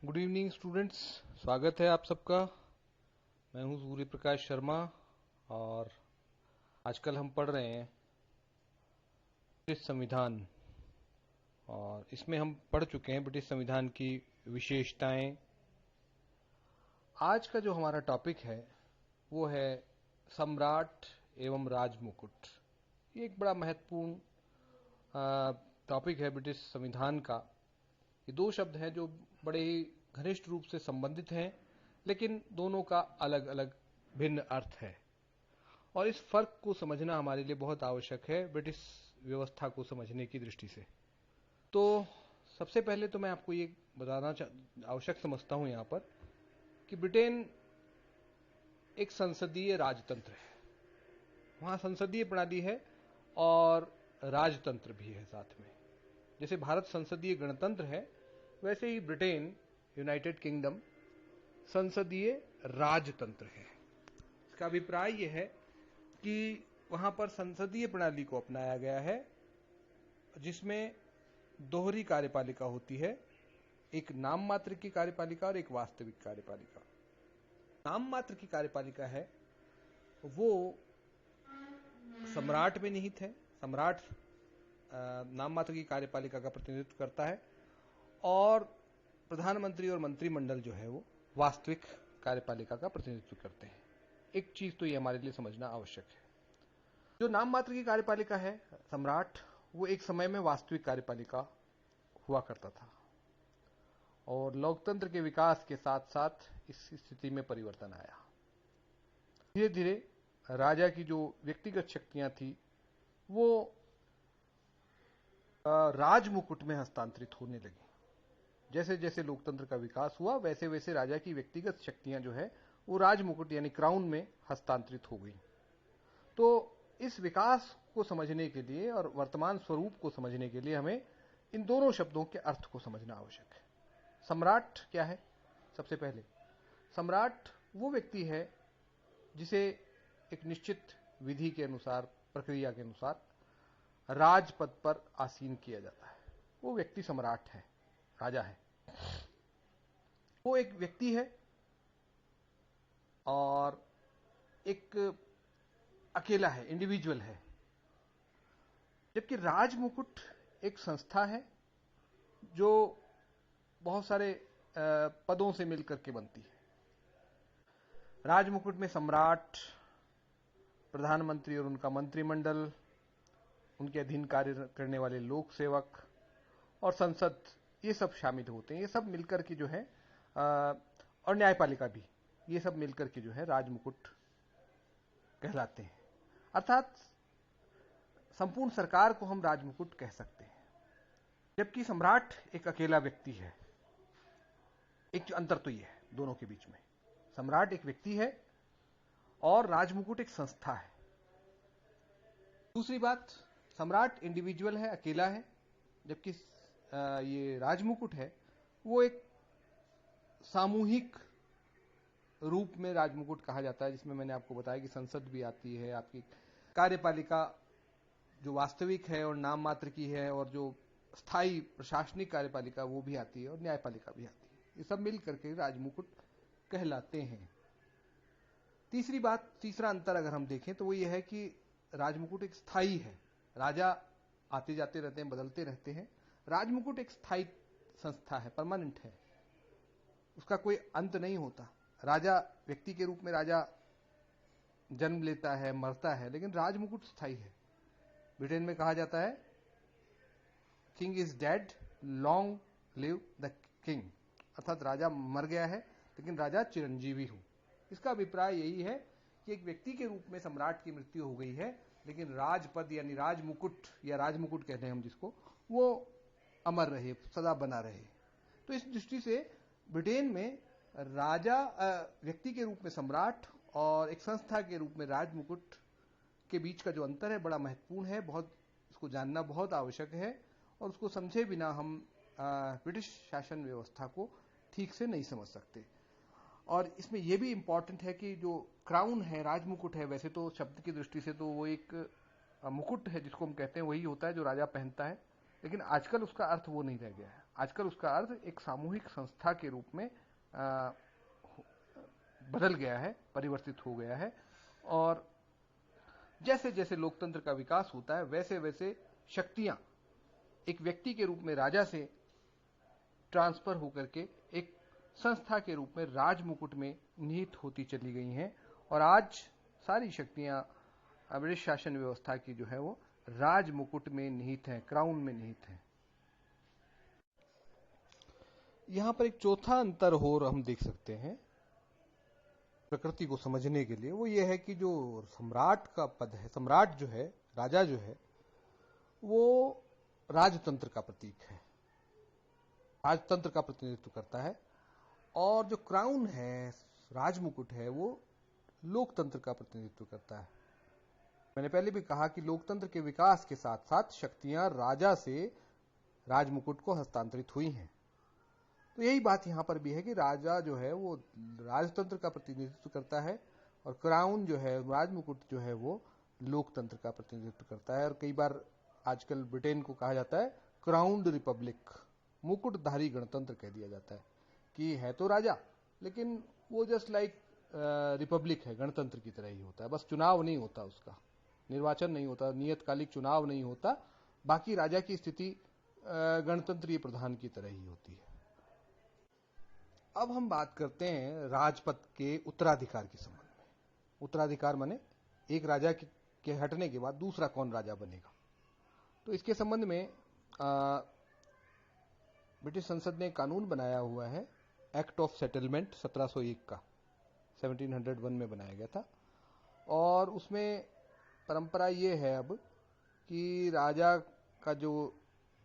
Good evening students. स्वागत है आप सबका। मैं हूं सूर्य प्रकाश शर्मा और आजकल हम पढ़ रहे हैं ब्रिटिश संविधान। और इसमें हम पढ़ चुके हैं ब्रिटिश संविधान की विशेषताएं। आज का जो हमारा टॉपिक है वो है सम्राट एवं राजमुकुट। ये एक बड़ा महत्वपूर्ण टॉपिक है ब्रिटिश संविधान का। ये दो शब्द हैं जो बड़े ही घनिष्ठ रूप से संबंधित हैं, लेकिन दोनों का अलग अलग भिन्न अर्थ है और इस फर्क को समझना हमारे लिए बहुत आवश्यक है ब्रिटिश व्यवस्था को समझने की दृष्टि से। तो सबसे पहले तो मैं आपको ये बताना आवश्यक समझता हूं यहां पर कि ब्रिटेन एक संसदीय राजतंत्र है। वहां संसदीय प्रणाली है और राजतंत्र भी है साथ में। जैसे भारत संसदीय गणतंत्र है, वैसे ही ब्रिटेन यूनाइटेड किंगडम संसदीय राजतंत्र है। इसका अभिप्राय यह है कि वहां पर संसदीय प्रणाली को अपनाया गया है जिसमें दोहरी कार्यपालिका होती है, एक नाम मात्र की कार्यपालिका और एक वास्तविक कार्यपालिका। नाम मात्र की कार्यपालिका है वो सम्राट में निहित है। सम्राट नाम मात्र की कार्यपालिका का प्रतिनिधित्व करता है और प्रधानमंत्री और मंत्रिमंडल जो है वो वास्तविक कार्यपालिका का प्रतिनिधित्व करते हैं। एक चीज तो ये हमारे लिए समझना आवश्यक है। जो नाम मात्र की कार्यपालिका है सम्राट, वो एक समय में वास्तविक कार्यपालिका हुआ करता था और लोकतंत्र के विकास के साथ साथ इस स्थिति में परिवर्तन आया। धीरे धीरे राजा की जो व्यक्तिगत शक्तियां थी वो राजमुकुट में हस्तांतरित होने लगी। जैसे जैसे लोकतंत्र का विकास हुआ वैसे वैसे राजा की व्यक्तिगत शक्तियां जो है वो राजमुकुट यानी क्राउन में हस्तांतरित हो गई। तो इस विकास को समझने के लिए और वर्तमान स्वरूप को समझने के लिए हमें इन दोनों शब्दों के अर्थ को समझना आवश्यक है। सम्राट क्या है? सबसे पहले सम्राट वो व्यक्ति है जिसे एक निश्चित विधि के अनुसार, प्रक्रिया के अनुसार राजपद पर आसीन किया जाता है। वो व्यक्ति सम्राट है, राजा है। वो एक व्यक्ति है और एक अकेला है, इंडिविजुअल है। जबकि राजमुकुट एक संस्था है जो बहुत सारे पदों से मिलकर के बनती है। राजमुकुट में सम्राट, प्रधानमंत्री और उनका मंत्रिमंडल, उनके अधीन कार्य करने वाले लोक सेवक और संसद, ये सब शामिल होते हैं। ये सब मिलकर के जो है और न्यायपालिका भी, ये सब मिलकर के जो है राजमुकुट कहलाते हैं। अर्थात संपूर्ण सरकार को हम राजमुकुट कह सकते हैं। जबकि सम्राट एक अकेला व्यक्ति है। एक अंतर तो ये है दोनों के बीच में, सम्राट एक व्यक्ति है और राजमुकुट एक संस्था है। दूसरी बात, सम्राट इंडिविजुअल है, अकेला है, जबकि ये राजमुकुट है वो एक सामूहिक रूप में राजमुकुट कहा जाता है, जिसमें मैंने आपको बताया कि संसद भी आती है, आपकी कार्यपालिका जो वास्तविक है और नाम मात्र की है, और जो स्थायी प्रशासनिक कार्यपालिका वो भी आती है और न्यायपालिका भी आती है। ये सब मिलकर के राजमुकुट कहलाते हैं। तीसरी बात, तीसरा अंतर अगर हम देखें तो वो ये है कि राजमुकुट एक स्थायी है। राजा आते जाते रहते हैं, बदलते रहते हैं। राजमुकुट एक स्थायी संस्था है, परमानेंट है, उसका कोई अंत नहीं होता। राजा व्यक्ति के रूप में राजा जन्म लेता है, मरता है, लेकिन राजमुकुट स्थायी है। ब्रिटेन में कहा जाता है king is dead, long live the king, अर्थात राजा मर गया है लेकिन राजा चिरंजीवी हो। इसका अभिप्राय यही है कि एक व्यक्ति के रूप में सम्राट की मृत्यु हो गई है, लेकिन राजपद यानी राजमुकुट या राजमुकुट कहते हैं हम जिसको, वो अमर रहे, सदा बना रहे। तो इस दृष्टि से ब्रिटेन में राजा व्यक्ति के रूप में सम्राट और एक संस्था के रूप में राजमुकुट के बीच का जो अंतर है बड़ा महत्वपूर्ण है। बहुत इसको जानना बहुत आवश्यक है और उसको समझे बिना हम ब्रिटिश शासन व्यवस्था को ठीक से नहीं समझ सकते। और इसमें यह भी इंपॉर्टेंट है कि जो क्राउन है, राजमुकुट है, वैसे तो शब्द की दृष्टि से तो वो एक मुकुट है जिसको हम कहते हैं, वही होता है जो राजा पहनता है, लेकिन आजकल उसका अर्थ वो नहीं रह गया है। आजकल उसका अर्थ एक सामूहिक संस्था के रूप में बदल गया है, परिवर्तित हो गया है। और जैसे जैसे लोकतंत्र का विकास होता है वैसे वैसे शक्तियां एक व्यक्ति के रूप में राजा से ट्रांसफर होकर के एक संस्था के रूप में राजमुकुट में निहित होती चली गई हैं। और आज सारी शक्तियां ब्रिटिश शासन व्यवस्था की जो है वो राजमुकुट में निहित है, क्राउन में निहित है। यहां पर एक चौथा अंतर और हम देख सकते हैं प्रकृति को समझने के लिए, वो ये है कि जो सम्राट का पद है, सम्राट जो है, राजा जो है, वो राजतंत्र का प्रतीक है, राजतंत्र का प्रतिनिधित्व करता है। और जो क्राउन है, राजमुकुट है, वो लोकतंत्र का प्रतिनिधित्व करता है। मैंने पहले भी कहा कि लोकतंत्र के विकास के साथ साथ शक्तियां राजा से राजमुकुट को हस्तांतरित हुई हैं। तो यही बात यहां पर भी है कि राजा जो है वो राजतंत्र का प्रतिनिधित्व करता है और क्राउन जो है, राजमुकुट जो है, वो लोकतंत्र का प्रतिनिधित्व करता है। और कई बार आजकल ब्रिटेन को कहा जाता है क्राउन्ड रिपब्लिक, मुकुटधारी गणतंत्र कह दिया जाता है कि है तो राजा लेकिन वो जस्ट लाइक रिपब्लिक है, गणतंत्र की तरह ही होता है, बस चुनाव नहीं होता, उसका निर्वाचन नहीं होता, नियतकालिक चुनाव नहीं होता, बाकी राजा की स्थिति गणतंत्रीय प्रधान की तरह ही होती है। अब हम बात करते हैं राजपद के उत्तराधिकार के संबंध में। उत्तराधिकार माने एक राजा के हटने के बाद दूसरा कौन राजा बनेगा। तो इसके संबंध में ब्रिटिश संसद ने कानून बनाया हुआ है, एक्ट ऑफ सेटलमेंट 1701 का, 1701 में बनाया गया था। और उसमें परंपरा ये है अब कि राजा का जो,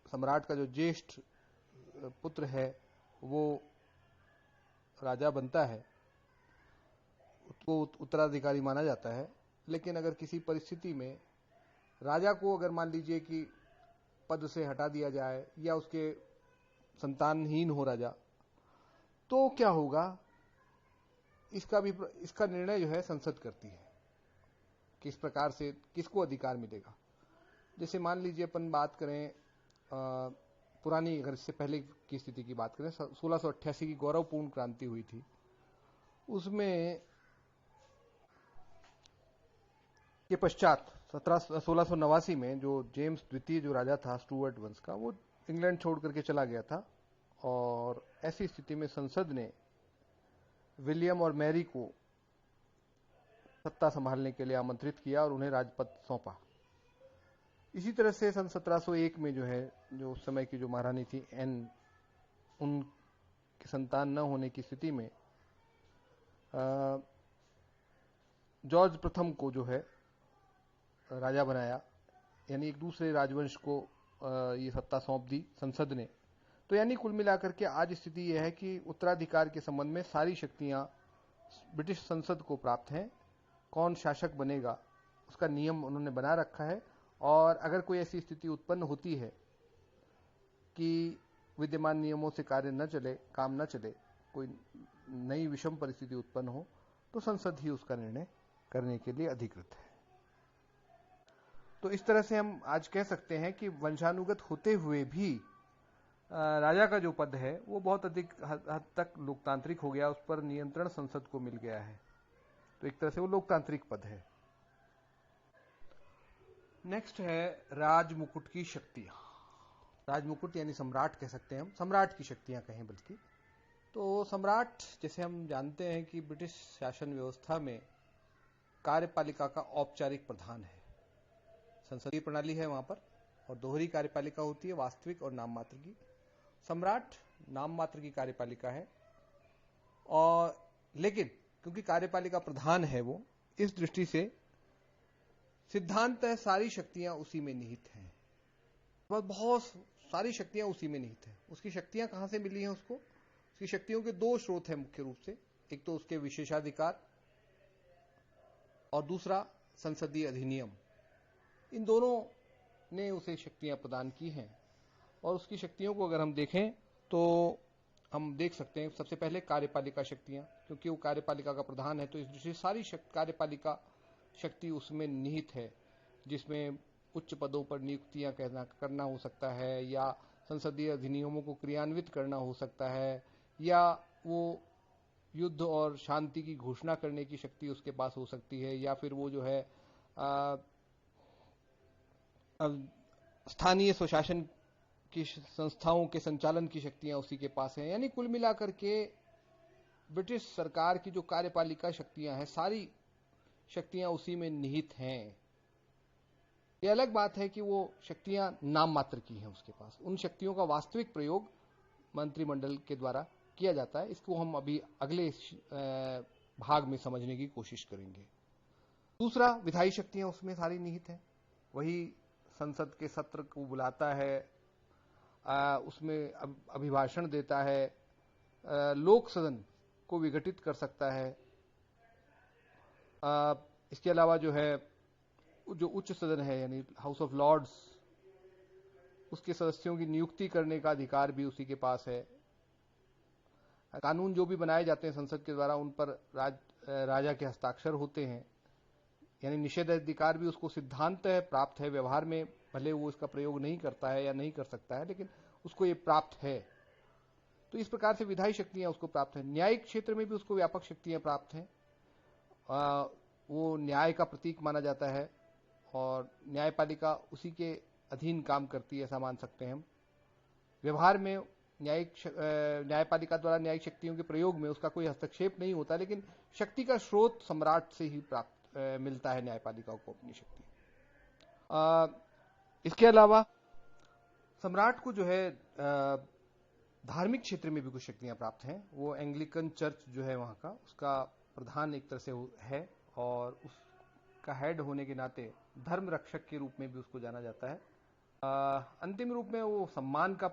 सम्राट का जो ज्येष्ठ पुत्र है वो राजा बनता है, उसको उत्तराधिकारी माना जाता है। लेकिन अगर किसी परिस्थिति में राजा को अगर मान लीजिए कि पद से हटा दिया जाए या उसके संतानहीन हो राजा, तो क्या होगा, इसका निर्णय जो है संसद करती है, किस प्रकार से किसको अधिकार मिलेगा। जैसे मान लीजिए अपन बात करें पुरानी, अगर इससे पहले की स्थिति की बात करें, 1688 की गौरवपूर्ण क्रांति हुई थी, उसमें के पश्चात 1689 में जो जेम्स द्वितीय जो राजा था स्टुअर्ट वंश का, वो इंग्लैंड छोड़ करके चला गया था। और ऐसी स्थिति में संसद ने विलियम और मैरी को सत्ता संभालने के लिए आमंत्रित किया और उन्हें राजपद सौंपा। इसी तरह से सन 1701 में जो है, जो उस समय की जो महारानी थी एन, उनकी संतान न होने की स्थिति में जॉर्ज प्रथम को जो है राजा बनाया, यानी एक दूसरे राजवंश को ये सत्ता सौंप दी संसद ने। तो यानी कुल मिलाकर के आज स्थिति यह है कि उत्तराधिकार के संबंध में सारी शक्तियां ब्रिटिश संसद को प्राप्त हैं। कौन शासक बनेगा उसका नियम उन्होंने बना रखा है। और अगर कोई ऐसी स्थिति उत्पन्न होती है कि विद्यमान नियमों से कार्य न चले, काम न चले, कोई नई विषम परिस्थिति उत्पन्न हो, तो संसद ही उसका निर्णय करने के लिए अधिकृत है। तो इस तरह से हम आज कह सकते हैं कि वंशानुगत होते हुए भी राजा का जो पद है वो बहुत अधिक हद तक लोकतांत्रिक हो गया, उस पर नियंत्रण संसद को मिल गया है। तो एक तरह से वो लोकतांत्रिक पद है। नेक्स्ट है राजमुकुट की शक्तियां। राजमुकुट यानी सम्राट कह सकते हैं हम, सम्राट की शक्तियां कहें बल्कि। तो सम्राट, जैसे हम जानते हैं कि ब्रिटिश शासन व्यवस्था में कार्यपालिका का औपचारिक प्रधान है, संसदीय प्रणाली है वहां पर, और दोहरी कार्यपालिका होती है, वास्तविक और नाम मात्र की। सम्राट नाम मात्र की कार्यपालिका है, और लेकिन क्योंकि कार्यपालिका प्रधान है वो, इस दृष्टि से सिद्धांतः सारी शक्तियां उसी में निहित हैं। बहुत सारी शक्तियां उसी में निहित हैं। उसकी शक्तियां कहां से मिली हैं उसको? उसकी शक्तियों के दो स्रोत हैं मुख्य रूप से, एक तो उसके विशेषाधिकार और दूसरा संसदीय अधिनियम। इन दोनों ने उसे शक्तियां प्रदान की हैं। और उसकी शक्तियों को अगर हम देखें तो हम देख सकते हैं सबसे पहले कार्यपालिका शक्तियां, क्योंकि वो कार्यपालिका का प्रधान है तो इस दृष्टि से सारी कार्यपालिका शक्ति उसमें निहित है, जिसमें उच्च पदों पर नियुक्तियां करना हो सकता है, या संसदीय अधिनियमों को क्रियान्वित करना हो सकता है, या वो युद्ध और शांति की घोषणा करने की शक्ति उसके पास हो सकती है, या फिर वो जो है स्थानीय स्वशासन की संस्थाओं के संचालन की शक्तियां उसी के पास हैं। यानी कुल मिलाकर के ब्रिटिश सरकार की जो कार्यपालिका शक्तियां हैं, सारी शक्तियां उसी में निहित हैं। ये अलग बात है कि वो शक्तियां नाम मात्र की हैं उसके पास, उन शक्तियों का वास्तविक प्रयोग मंत्रिमंडल के द्वारा किया जाता है। इसको हम अभी अगले भाग में समझने की कोशिश करेंगे। दूसरा, विधायी शक्तियां उसमें सारी निहित हैं। वही संसद के सत्र को बुलाता है, उसमें अभिभाषण देता है, लोक सदन को विघटित कर सकता है। इसके अलावा जो है जो उच्च सदन है यानी हाउस ऑफ लॉर्ड्स, उसके सदस्यों की नियुक्ति करने का अधिकार भी उसी के पास है। कानून जो भी बनाए जाते हैं संसद के द्वारा, उन पर राजा के हस्ताक्षर होते हैं। यानी निषेधाधिकार भी उसको सिद्धांत है प्राप्त है, व्यवहार में भले वो इसका प्रयोग नहीं करता है या नहीं कर सकता है, लेकिन उसको ये प्राप्त है। तो इस प्रकार से विधायी शक्तियां उसको प्राप्त है। न्यायिक क्षेत्र में भी उसको व्यापक शक्तियां प्राप्त हैं। वो न्याय का प्रतीक माना जाता है और न्यायपालिका उसी के अधीन काम करती है, ऐसा मान सकते हैं हम। व्यवहार में न्यायपालिका द्वारा न्यायिक शक्तियों के प्रयोग में उसका कोई हस्तक्षेप नहीं होता, लेकिन शक्ति का स्रोत सम्राट से ही प्राप्त मिलता है न्यायपालिका को अपनी शक्ति। इसके अलावा सम्राट को जो है धार्मिक क्षेत्र में भी कुछ शक्तियां प्राप्त हैं। वो एंग्लिकन चर्च जो है वहां का, उसका प्रधान एक तरह से है, और उसका हेड होने के नाते धर्म रक्षक के रूप में भी उसको जाना जाता है। अंतिम रूप में वो सम्मान का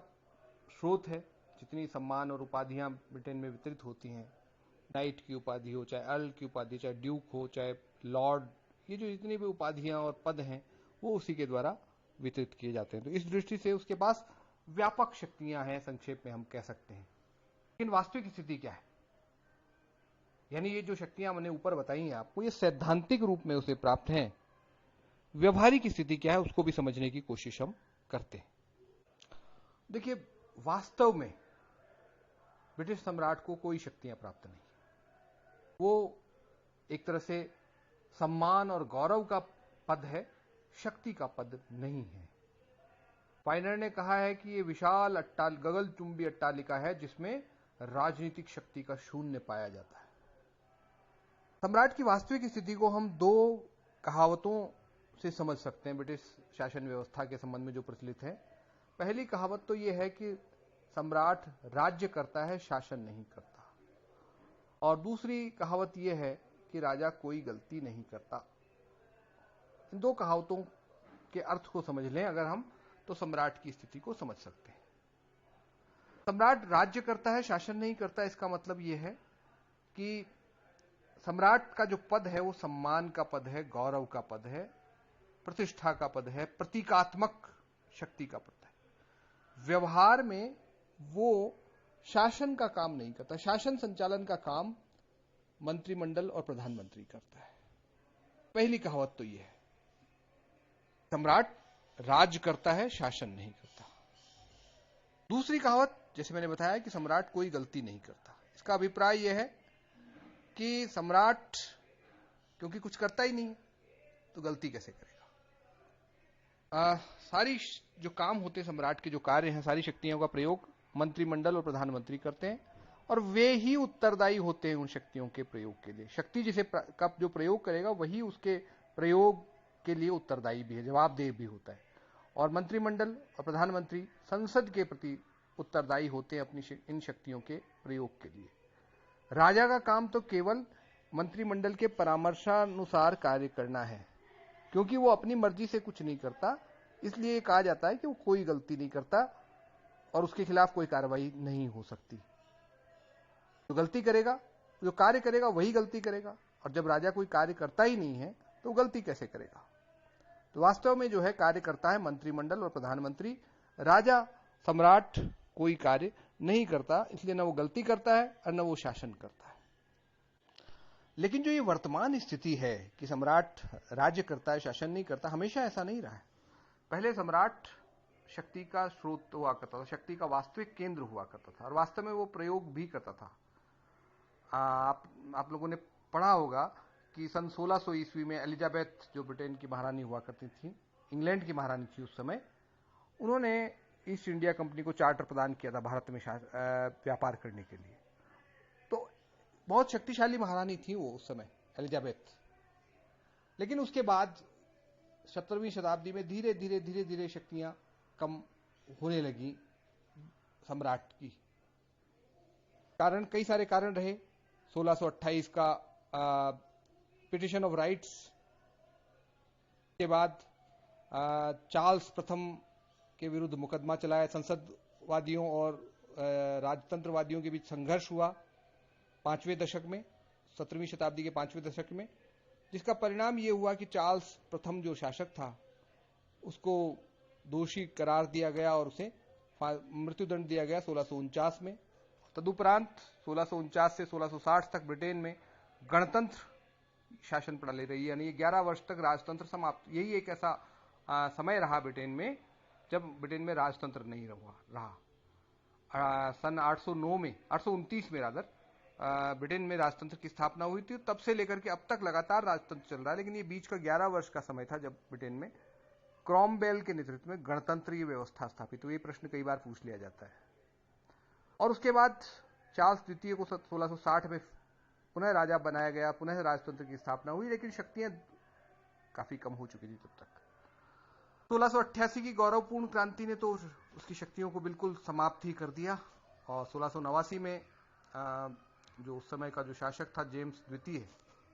स्रोत है। जितनी सम्मान और उपाधियां ब्रिटेन में वितरित होती हैं, नाइट की उपाधि हो, चाहे अर्ल की उपाधि, चाहे ड्यूक हो, चाहे लॉर्ड, ये जो जितनी भी उपाधियां और पद हैं वो उसी के द्वारा वितरित किए जाते हैं। तो इस दृष्टि से उसके पास व्यापक शक्तियां हैं, संक्षेप में हम कह सकते हैं। लेकिन वास्तविक स्थिति क्या है? यानी ये जो शक्तियां मैंने ऊपर बताई हैं आपको, ये सैद्धांतिक रूप में उसे प्राप्त हैं। व्यवहारिक स्थिति क्या है उसको भी समझने की कोशिश हम करते हैं। देखिए, वास्तव में ब्रिटिश सम्राट को कोई शक्तियां प्राप्त नहीं। वो एक तरह से सम्मान और गौरव का पद है, शक्ति का पद नहीं है। फाइनर ने कहा है कि ये विशाल गगनचुंबी अट्टालिका है जिसमें राजनीतिक शक्ति का शून्य पाया जाता है। सम्राट की वास्तविक स्थिति को हम दो कहावतों से समझ सकते हैं ब्रिटिश शासन व्यवस्था के संबंध में जो प्रचलित है। पहली कहावत तो यह है कि सम्राट राज्य करता है, शासन नहीं करता। और दूसरी कहावत यह है कि राजा कोई गलती नहीं करता। इन दो कहावतों के अर्थ को समझ लें अगर हम, तो सम्राट की स्थिति को समझ सकते हैं। सम्राट राज्य करता है, शासन नहीं करता, इसका मतलब यह है कि सम्राट का जो पद है वो सम्मान का पद है, गौरव का पद है, प्रतिष्ठा का पद है, प्रतीकात्मक शक्ति का पद है। व्यवहार में वो शासन का काम नहीं करता। शासन संचालन का काम मंत्रिमंडल और प्रधानमंत्री करता है। पहली कहावत तो यह है, सम्राट राज्य करता है, शासन नहीं करता। दूसरी कहावत, जैसे मैंने बताया कि सम्राट कोई गलती नहीं करता। इसका अभिप्राय यह है कि सम्राट क्योंकि कुछ करता ही नहीं तो गलती कैसे करेगा। सारी जो काम होते हैं सम्राट के, जो कार्य हैं, सारी शक्तियों का प्रयोग मंत्रिमंडल और प्रधानमंत्री करते हैं, और वे ही उत्तरदायी होते हैं उन शक्तियों के प्रयोग के लिए। शक्ति जिसे का जो प्रयोग करेगा वही उसके प्रयोग के लिए उत्तरदायी भी है, जवाबदेह भी होता है। और मंत्रिमंडल और प्रधानमंत्री संसद के प्रति उत्तरदायी होते हैं अपनी इन शक्तियों के प्रयोग के लिए। राजा का काम तो केवल मंत्रिमंडल के परामर्शानुसार कार्य करना है। क्योंकि वो अपनी मर्जी से कुछ नहीं करता, इसलिए कहा जाता है कि वो कोई गलती नहीं करता और उसके खिलाफ कोई कार्रवाई नहीं हो सकती। जो गलती करेगा, जो कार्य करेगा वही गलती करेगा, और जब राजा कोई कार्य करता ही नहीं है तो गलती कैसे करेगा। तो वास्तव में जो है कार्य करता है मंत्रिमंडल और प्रधानमंत्री। राजा सम्राट कोई कार्य नहीं करता, इसलिए न वो गलती करता है और न वो शासन करता है। लेकिन जो ये वर्तमान स्थिति है कि सम्राट राज्य करता है, शासन नहीं करता, हमेशा ऐसा नहीं रहा है। पहले सम्राट शक्ति का स्रोत हुआ करता था, शक्ति का वास्तविक केंद्र हुआ करता था, और वास्तव में वो प्रयोग भी करता था। आप लोगों ने पढ़ा होगा कि सन 1600 ईस्वी में एलिजाबेथ, जो ब्रिटेन की महारानी हुआ करती थी, इंग्लैंड की महारानी थी उस समय, उन्होंने ईस्ट इंडिया कंपनी को चार्टर प्रदान किया था भारत में व्यापार करने के लिए। तो बहुत शक्तिशाली महारानी थी वो उस समय, एलिजाबेथ। लेकिन उसके बाद 17वीं शताब्दी में धीरे धीरे शक्तियां कम होने लगी सम्राट की। कारण, कई सारे कारण रहे। 1628 का पिटिशन ऑफ राइट्स के बाद चार्ल्स प्रथम के विरुद्ध मुकदमा चलाया। संसदवादियों और राजतंत्रवादियों के बीच संघर्ष हुआ 5वें दशक में, 17वीं शताब्दी के 5वें दशक में, जिसका परिणाम यह हुआ कि चार्ल्स प्रथम जो शासक था उसको दोषी करार दिया गया और उसे मृत्युदंड दिया गया 1649 में। तदुपरांत 1649 से 1660 तक ब्रिटेन में गणतंत्र शासन प्रणाली रही, यानी 11 वर्ष तक राजतंत्र समाप्त। यही एक ऐसा समय रहा ब्रिटेन में जब ब्रिटेन में राजतंत्र नहीं रहा। सन 829 में रादर ब्रिटेन में राजतंत्र की स्थापना हुई थी। तब से लेकर के अब तक लगातार राजतंत्र चल रहा है, लेकिन ये बीच का 11 वर्ष का समय था जब ब्रिटेन में क्रॉमवेल के नेतृत्व में गणतंत्रीय व्यवस्था स्थापित हुई। प्रश्न कई बार पूछ लिया जाता है। और उसके बाद चार्ल्स द्वितीय को 1660 में पुनः राजा बनाया गया, पुनः राजतंत्र की स्थापना हुई, लेकिन शक्तियां काफी कम हो चुकी थी तब तक। 1688 की गौरवपूर्ण क्रांति ने तो उसकी शक्तियों को बिल्कुल समाप्त ही कर दिया, और 1689 में जो उस समय का जो शासक था जेम्स द्वितीय,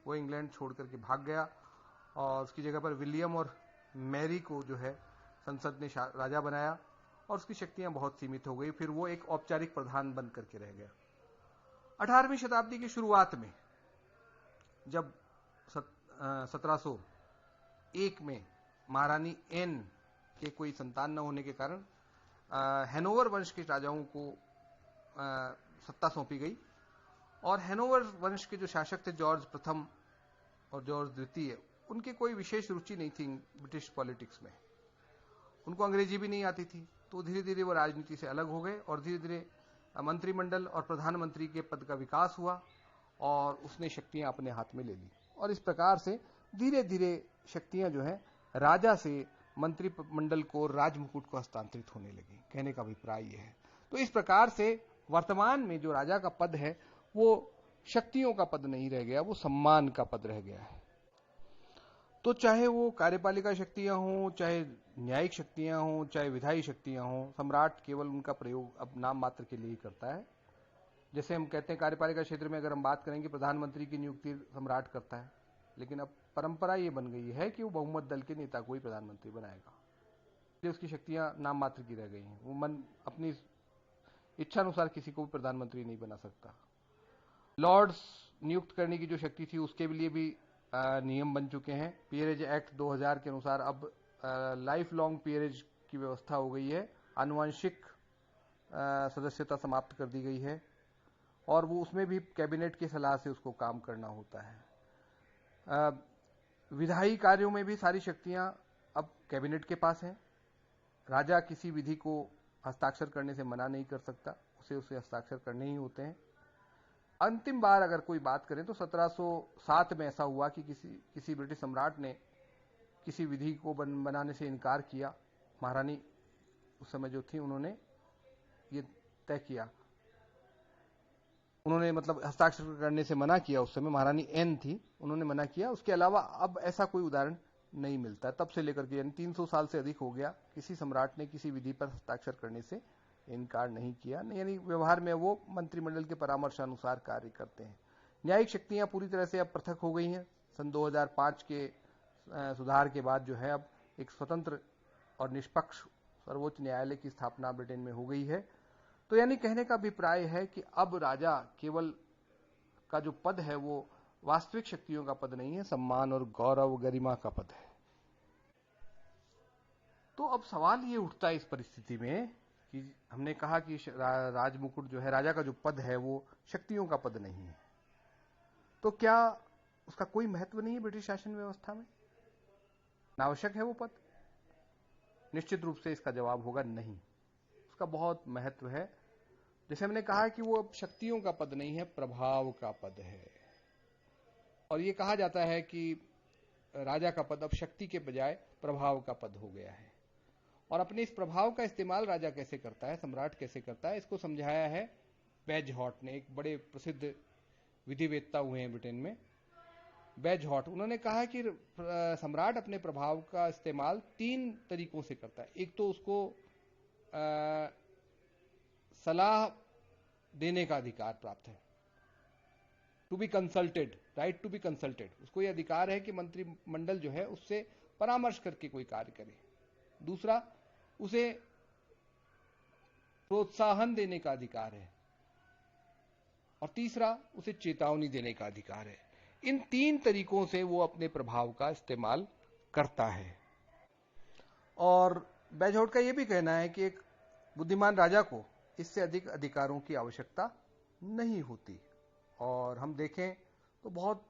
वो इंग्लैंड छोड़ करके भाग गया, और उसकी जगह पर विलियम और मैरी को जो है संसद ने राजा बनाया, और उसकी शक्तियां बहुत सीमित हो गई। फिर वो एक औपचारिक प्रधान बन करके रह गया। 18वीं शताब्दी की शुरुआत में जब 1701 में महारानी एन के कोई संतान न होने के कारण हैनोवर वंश के राजाओं को सत्ता सौंपी गई, और हैनोवर वंश के जो शासक थे जॉर्ज प्रथम और जॉर्ज द्वितीय, उनकी कोई विशेष रुचि नहीं थी ब्रिटिश पॉलिटिक्स में। उनको अंग्रेजी भी नहीं आती थी, तो धीरे धीरे वो राजनीति से अलग हो गए, और धीरे धीरे मंत्रिमंडल और प्रधानमंत्री के पद का विकास हुआ, और उसने शक्तियां अपने हाथ में ले ली। और इस प्रकार से धीरे धीरे शक्तियां जो है राजा से मंत्रिमंडल को, राजमुकुट को हस्तांतरित होने लगी। कहने का अभिप्राय यह है। तो इस प्रकार से वर्तमान में जो राजा का पद है वो शक्तियों का पद नहीं रह गया, वो सम्मान का पद रह गया है। तो चाहे वो कार्यपालिका शक्तियां हों, चाहे न्यायिक शक्तियां हों, चाहे विधायी शक्तियां हों, सम्राट केवल उनका प्रयोग अब नाम मात्र के लिए ही करता है। जैसे हम कहते हैं कार्यपालिका क्षेत्र में अगर हम बात करेंगे, प्रधानमंत्री की नियुक्ति सम्राट करता है, लेकिन अब परंपरा ये बन गई है कि वो बहुमत दल के नेता को ही प्रधानमंत्री बनाएगा। इसलिए उसकी शक्तियां नाम मात्र की रह गई हैं। वो मन अपनी इच्छा अनुसार किसी को भी प्रधानमंत्री नहीं बना सकता। लॉर्ड्स नियुक्त करने की जो शक्ति थी उसके लिए भी नियम बन चुके हैं। पीयरेज एक्ट 2000 के अनुसार अब लाइफ लॉन्ग पीयरेज की व्यवस्था हो गई है। आनुवंशिक सदस्यता समाप्त कर दी गई है, और वो उसमें भी कैबिनेट की सलाह से उसको काम करना होता है। विधायी कार्यों में भी सारी शक्तियां अब कैबिनेट के पास हैं। राजा किसी विधि को हस्ताक्षर करने से मना नहीं कर सकता, उसे हस्ताक्षर करने ही होते हैं। अंतिम बार अगर कोई बात करें तो 1707 में ऐसा हुआ कि किसी ब्रिटिश सम्राट ने किसी विधि को बनाने से इनकार किया। महारानी उस समय जो थी उन्होंने ये तय किया, उन्होंने मतलब हस्ताक्षर करने से मना किया। उस समय महारानी एन थी, उन्होंने मना किया। उसके अलावा अब ऐसा कोई उदाहरण नहीं मिलता। तब से लेकर के यानी 300 साल से अधिक हो गया किसी सम्राट ने किसी विधि पर हस्ताक्षर करने से इनकार नहीं किया। यानी व्यवहार में वो मंत्रिमंडल के परामर्शानुसार कार्य करते हैं। न्यायिक शक्तियां पूरी तरह से अब पृथक हो गई हैं। सन 2005 के सुधार के बाद जो है अब एक स्वतंत्र और निष्पक्ष सर्वोच्च न्यायालय की स्थापना ब्रिटेन में हो गई है। तो यानी कहने का अभिप्राय है कि अब राजा केवल का जो पद है वो वास्तविक शक्तियों का पद नहीं है, सम्मान और गौरव गरिमा का पद है। तो अब सवाल ये उठता है इस परिस्थिति में कि हमने कहा कि राजमुकुट जो है, राजा का जो पद है वो शक्तियों का पद नहीं है, तो क्या उसका कोई महत्व नहीं है ब्रिटिश शासन व्यवस्था में? आवश्यक है वो पद? निश्चित रूप से इसका जवाब होगा नहीं। उसका बहुत महत्व है। जैसे हमने कहा कि वो अब शक्तियों का पद नहीं है, प्रभाव का पद है। और ये कहा जाता है कि राजा का पद अब शक्ति के बजाय प्रभाव का पद हो गया है। और अपने इस प्रभाव का इस्तेमाल राजा कैसे करता है, सम्राट कैसे करता है, इसको समझाया है बेजहॉट ने। एक बड़े प्रसिद्ध विधिवेत्ता हुए हैं ब्रिटेन में, बेजहॉट। उन्होंने कहा कि सम्राट अपने प्रभाव का इस्तेमाल 3 तरीकों से करता है। एक तो उसको सलाह देने का अधिकार प्राप्त है, to be consulted, right to be consulted. उसको यह अधिकार है कि मंत्रिमंडल जो है उससे परामर्श करके कोई कार्य करे। दूसरा, उसे प्रोत्साहन देने का अधिकार है। और तीसरा, उसे चेतावनी देने का अधिकार है। इन 3 तरीकों से वो अपने प्रभाव का इस्तेमाल करता है। और बेजहॉट का यह भी कहना है कि एक बुद्धिमान राजा को इससे अधिक अधिकारों की आवश्यकता नहीं होती। और हम देखें तो बहुत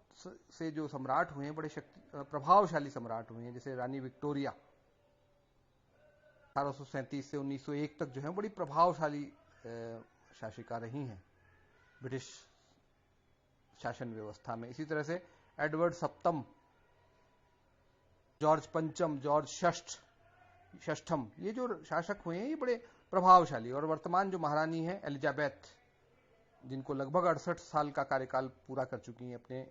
से जो सम्राट हुए हैं, बड़े प्रभावशाली सम्राट हुए हैं, जैसे रानी विक्टोरिया 1837 से 1901 तक जो है बड़ी प्रभावशाली शासिका रही हैं ब्रिटिश शासन व्यवस्था में। इसी तरह से एडवर्ड सप्तम, जॉर्ज पंचम, जॉर्ज षष्ठम, ये जो शासक हुए हैं ये बड़े प्रभावशाली। और वर्तमान जो महारानी है एलिजाबेथ, जिनको लगभग 68 साल का कार्यकाल पूरा कर चुकी हैं अपने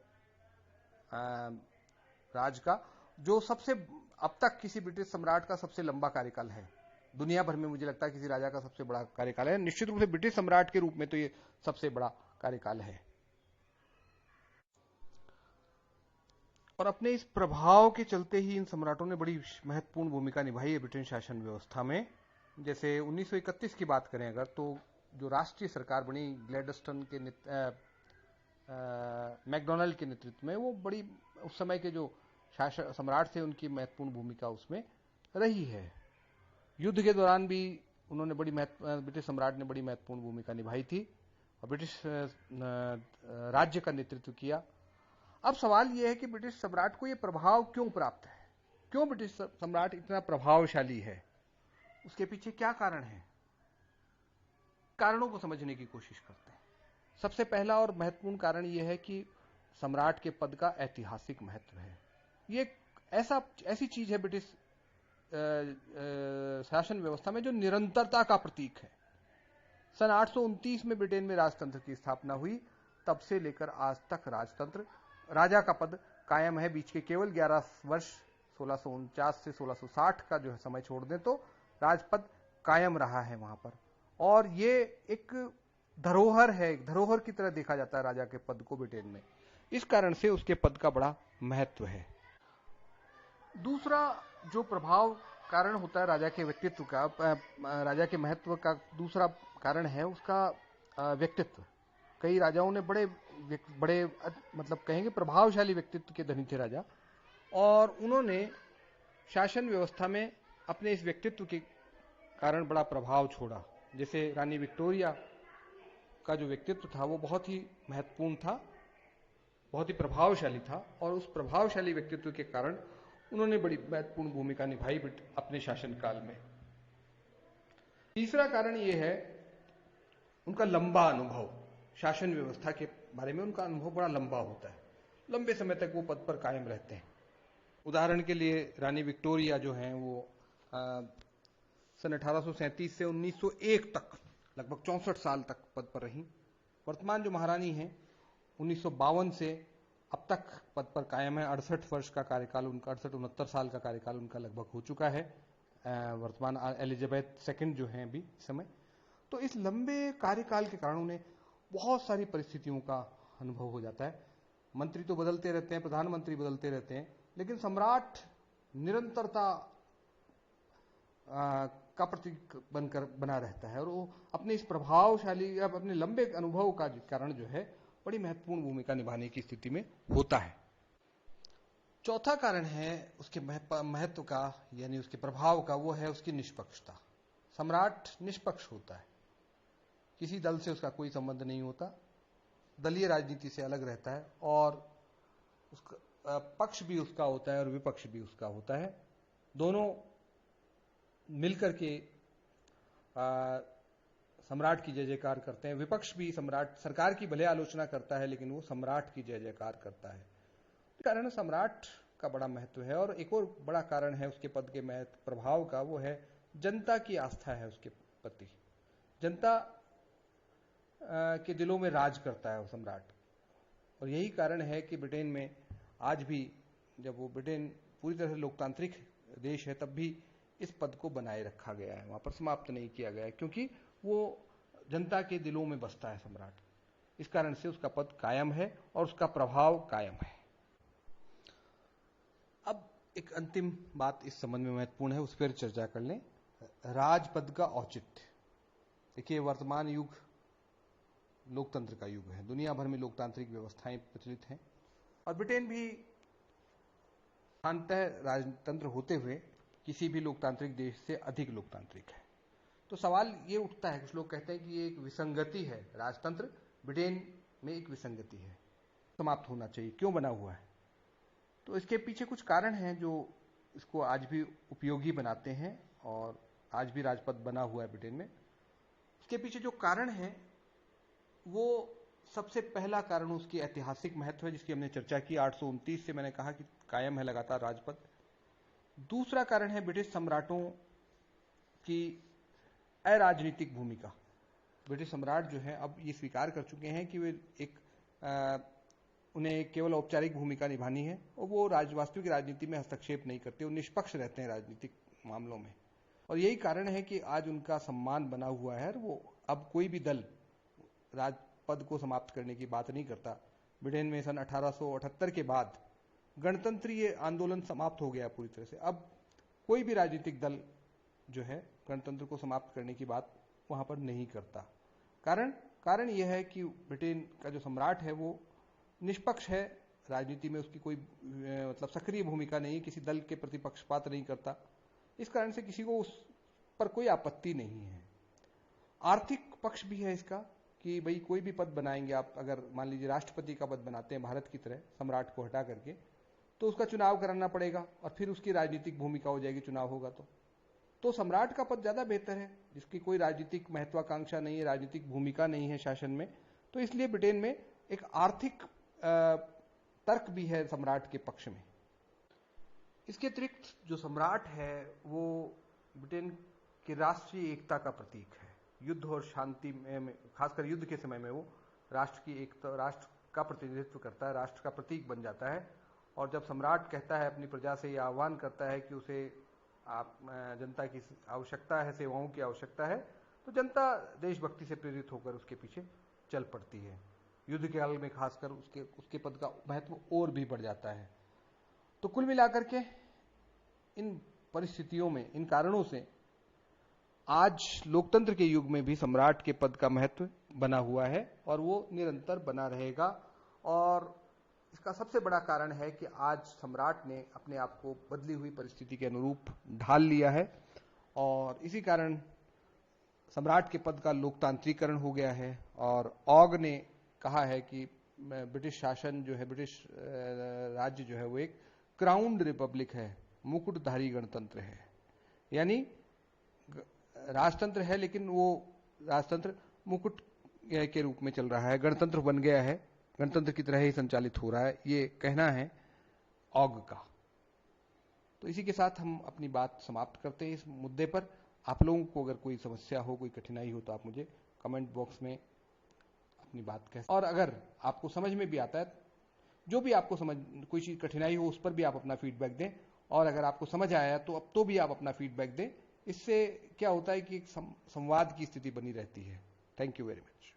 राज का, जो सबसे अब तक किसी ब्रिटिश सम्राट का सबसे लंबा कार्यकाल है दुनिया भर में। मुझे लगता है किसी राजा का सबसे बड़ा कार्यकाल है। निश्चित रूप से ब्रिटिश सम्राट के रूप में तो ये सबसे बड़ा कार्यकाल है। और अपने इस प्रभाव के चलते ही इन सम्राटों ने बड़ी महत्वपूर्ण भूमिका निभाई है ब्रिटेन शासन व्यवस्था में। जैसे 1931 की बात करें अगर, तो जो राष्ट्रीय सरकार बनी ग्लैडस्टन के मैकडोनाल्ड के नेतृत्व में, वो बड़ी उस समय के जो शासक सम्राट थे उनकी महत्वपूर्ण भूमिका उसमें रही है। युद्ध के दौरान भी उन्होंने ब्रिटिश सम्राट ने बड़ी महत्वपूर्ण भूमिका निभाई थी और ब्रिटिश राज्य का नेतृत्व किया। अब सवाल यह है कि ब्रिटिश सम्राट को यह प्रभाव क्यों प्राप्त है, क्यों ब्रिटिश सम्राट इतना प्रभावशाली है, उसके पीछे क्या कारण है। कारणों को समझने की कोशिश करते हैं। सबसे पहला और महत्वपूर्ण कारण यह है कि सम्राट के पद का ऐतिहासिक महत्व है। ये ऐसी चीज है ब्रिटिश शासन व्यवस्था में जो निरंतरता का प्रतीक है। सन 829 में ब्रिटेन में राजतंत्र की स्थापना हुई, तब से लेकर आज तक राजतंत्र, राजा का पद कायम है। बीच के केवल 11 वर्ष 1649 से 1660 का जो है समय छोड़ दें तो राजपद कायम रहा है वहां पर। और ये एक धरोहर है, एक धरोहर की तरह देखा जाता है राजा के पद को ब्रिटेन में। इस कारण से उसके पद का बड़ा महत्व है। दूसरा जो प्रभाव कारण होता है राजा के व्यक्तित्व का, राजा के महत्व का दूसरा कारण है उसका व्यक्तित्व। कई राजाओं ने बड़े मतलब कहेंगे प्रभावशाली व्यक्तित्व के धनी थे राजा, और उन्होंने शासन व्यवस्था में अपने इस व्यक्तित्व के कारण बड़ा प्रभाव छोड़ा। जैसे रानी विक्टोरिया का जो व्यक्तित्व था वो बहुत ही महत्वपूर्ण था, बहुत ही प्रभावशाली था, और उस प्रभावशाली व्यक्तित्व के कारण उन्होंने बड़ी महत्वपूर्ण भूमिका निभाई अपने शासनकाल में। तीसरा कारण यह है उनका लंबा अनुभव। शासन व्यवस्था के बारे में उनका अनुभव बड़ा लंबा होता है, लंबे समय तक वो पद पर कायम रहते हैं। उदाहरण के लिए रानी विक्टोरिया जो हैं वो सन 1837 से 1901 तक लगभग 64 साल तक पद पर रहीं। वर्तमान जो महारानी हैं 1952 से अब तक पद पर कायम है। 68 वर्ष का कार्यकाल उनका, 68-69 साल का कार्यकाल उनका लगभग हो चुका है। वर्तमान एलिजाबेथ सेकंड जो हैं अभी इस समय। तो इस लंबे कार्यकाल के कारण उन्हें बहुत सारी परिस्थितियों का अनुभव हो जाता है। मंत्री तो बदलते रहते हैं, प्रधानमंत्री बदलते रहते हैं, लेकिन सम्राट निरंतरता का प्रतीक बनकर बना रहता है। और वो अपने इस प्रभावशाली, अपने लंबे अनुभव का कारण जो है बड़ी महत्वपूर्ण भूमिका निभाने की स्थिति में होता है। चौथा कारण है उसके महत्व का, यानी उसके प्रभाव का, वो है उसकी निष्पक्षता। सम्राट निष्पक्ष होता है, किसी दल से उसका कोई संबंध नहीं होता, दलीय राजनीति से अलग रहता है, और उसका पक्ष भी उसका होता है और विपक्ष भी उसका होता है। दोनों मिलकर के सम्राट की जय जयकार करते हैं। विपक्ष भी सम्राट सरकार की भले आलोचना करता है, लेकिन वो सम्राट की जय जयकार करता है। तो कारण सम्राट का बड़ा महत्व है। और एक और बड़ा कारण है उसके पद के महत्व प्रभाव का, वो है जनता की आस्था है उसके प्रति। जनता के दिलों में राज करता है वो सम्राट। और यही कारण है कि ब्रिटेन में आज भी, जब वो ब्रिटेन पूरी तरह से लोकतांत्रिक देश है, तब भी इस पद को बनाए रखा गया है, वहां पर समाप्त नहीं किया गया है, क्योंकि वो जनता के दिलों में बसता है सम्राट। इस कारण से उसका पद कायम है और उसका प्रभाव कायम है। अब एक अंतिम बात इस संबंध में महत्वपूर्ण है, उस पर चर्चा कर लें। राजपद का औचित्य। देखिए, वर्तमान युग लोकतंत्र का युग है। दुनिया भर में लोकतांत्रिक व्यवस्थाएं प्रचलित हैं और ब्रिटेन भी अंततः राजतंत्र होते हुए किसी भी लोकतांत्रिक देश से अधिक लोकतांत्रिक है। तो सवाल ये उठता है, कुछ लोग कहते हैं कि ये एक विसंगति है, राजतंत्र ब्रिटेन में एक विसंगति है, समाप्त होना चाहिए, क्यों बना हुआ है? तो इसके पीछे कुछ कारण हैं जो इसको आज भी उपयोगी बनाते हैं और आज भी राजपद बना हुआ है ब्रिटेन में। इसके पीछे जो कारण है, वो सबसे पहला कारण उसकी ऐतिहासिक महत्व है, जिसकी हमने चर्चा की। 829 से मैंने कहा कि कायम है लगातार राजपद। दूसरा कारण है ब्रिटिश सम्राटों की अराजनीतिक भूमिका। ब्रिटिश सम्राट जो है अब ये स्वीकार कर चुके हैं कि वे उन्हें केवल औपचारिक भूमिका निभानी है और वो वास्तविक राजनीति में हस्तक्षेप नहीं करते, वो निष्पक्ष रहते हैं राजनीतिक मामलों में। और यही कारण है कि आज उनका सम्मान बना हुआ है और वो अब कोई भी दल राजपद को समाप्त करने की बात नहीं करता। ब्रिटेन में सन 1878 के बाद गणतंत्रीय आंदोलन समाप्त हो गया पूरी तरह से। अब कोई भी राजनीतिक दल जो है गणतंत्र को समाप्त करने की बात वहां पर नहीं करता। कारण यह है कि ब्रिटेन का जो सम्राट है वो निष्पक्ष है, राजनीति में उसकी कोई मतलब सक्रिय भूमिका नहीं है, किसी दल के प्रति पक्षपात नहीं करता। इस कारण से किसी को उस पर कोई आपत्ति नहीं है। आर्थिक पक्ष भी है इसका कि भाई कोई भी पद बनाएंगे आप, अगर मान लीजिए राष्ट्रपति का पद बनाते हैं भारत की तरह सम्राट को हटा करके, तो उसका चुनाव कराना पड़ेगा और फिर उसकी राजनीतिक भूमिका हो जाएगी, चुनाव होगा तो सम्राट का पद ज्यादा बेहतर है, जिसकी कोई राजनीतिक महत्वाकांक्षा नहीं है, राजनीतिक भूमिका नहीं है शासन में। तो इसलिए ब्रिटेन में एक आर्थिक तर्क भी है सम्राट के पक्ष में। इसके अतिरिक्त जो सम्राट है वो ब्रिटेन की राष्ट्रीय एकता का प्रतीक है। युद्ध और शांति में, खासकर युद्ध के समय में, वो राष्ट्र की एकता, राष्ट्र का प्रतिनिधित्व करता है, राष्ट्र का प्रतीक बन जाता है। और जब सम्राट कहता है अपनी प्रजा से, यह आह्वान करता है कि उसे जनता की आवश्यकता है, सेवाओं की आवश्यकता है, तो जनता देशभक्ति से प्रेरित होकर उसके पीछे चल पड़ती है। युद्ध के काल में खासकर उसके पद का महत्व और भी बढ़ जाता है। तो कुल मिलाकर के इन परिस्थितियों में, इन कारणों से आज लोकतंत्र के युग में भी सम्राट के पद का महत्व बना हुआ है और वो निरंतर बना रहेगा। और इसका सबसे बड़ा कारण है कि आज सम्राट ने अपने आप को बदली हुई परिस्थिति के अनुरूप ढाल लिया है और इसी कारण सम्राट के पद का लोकतांत्रिकरण हो गया है। और ऑग ने कहा है कि ब्रिटिश शासन जो है, ब्रिटिश राज्य जो है, वो एक क्राउन्ड रिपब्लिक है, मुकुटधारी गणतंत्र है। यानी राजतंत्र है लेकिन वो राजतंत्र मुकुट के रूप में चल रहा है, गणतंत्र बन गया है, गणतंत्र की तरह ही संचालित हो रहा है, ये कहना है ऑग का। तो इसी के साथ हम अपनी बात समाप्त करते हैं इस मुद्दे पर। आप लोगों को अगर कोई समस्या हो, कोई कठिनाई हो, तो आप मुझे कमेंट बॉक्स में अपनी बात कह, और अगर आपको समझ में भी आता है, जो भी आपको समझ, कोई चीज कठिनाई हो, उस पर भी आप अपना फीडबैक दें। और अगर आपको समझ आया तो अब तो भी आप अपना फीडबैक दें। इससे क्या होता है कि एक संवाद की स्थिति बनी रहती है। Thank you very much.